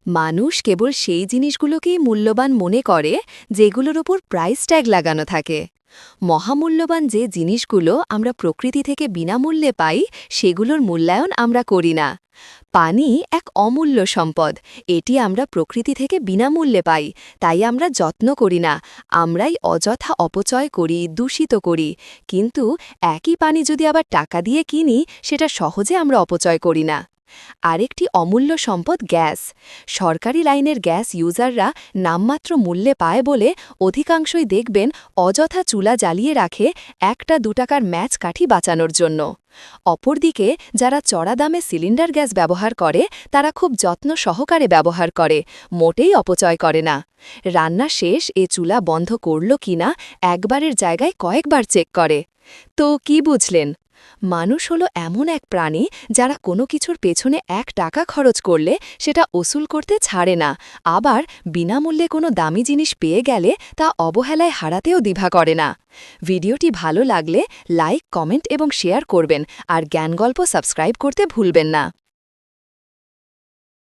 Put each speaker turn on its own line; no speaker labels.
মানুষ কেবল সেই জিনিসগুলোকেই মূল্যবান মনে করে যেগুলোর ওপর প্রাইস ট্যাগ লাগানো থাকে। মহামূল্যবান যে জিনিসগুলো আমরা প্রকৃতি থেকে বিনামূল্যে পাই সেগুলোর মূল্যায়ন আমরা করি না। পানি এক অমূল্য সম্পদ, এটি আমরা প্রকৃতি থেকে বিনামূল্যে পাই, তাই আমরা যত্ন করি না। আমরাই অযথা অপচয় করি, দূষিত করি। কিন্তু একই পানি যদি আবার টাকা দিয়ে কিনি, সেটা সহজে আমরা অপচয় করি না। আরেকটি অমূল্য সম্পদ গ্যাস। সরকারি লাইনের গ্যাস ইউজাররা নামমাত্র মূল্যে পায় বলে অধিকাংশই দেখবেন অযথা চুলা জ্বালিয়ে রাখে ১-২ টাকার ম্যাচ কাঠি বাঁচানোর জন্য। অপরদিকে যারা চড়া দামে সিলিন্ডার গ্যাস ব্যবহার করে তারা খুব যত্ন সহকারে ব্যবহার করে, মোটেই অপচয় করে না। রান্না শেষ এ চুলা বন্ধ করল কিনা একবারের জায়গায় কয়েকবার চেক করে। তো কি বুঝলেন? মানুষ হলো এমন এক প্রাণী যারা কোনো কিছুর পেছনে ১ টাকা খরচ করলে সেটা ওসুল করতে ছাড়ে না, আবার বিনামূল্যে কোনো দামি জিনিস পেয়ে গেলে তা অবহেলায় হারাতেও দ্বিধা করে না। ভিডিওটি ভালো লাগলে লাইক, কমেন্ট এবং শেয়ার করবেন, আর জ্ঞানগল্প সাবস্ক্রাইব করতে ভুলবেন না।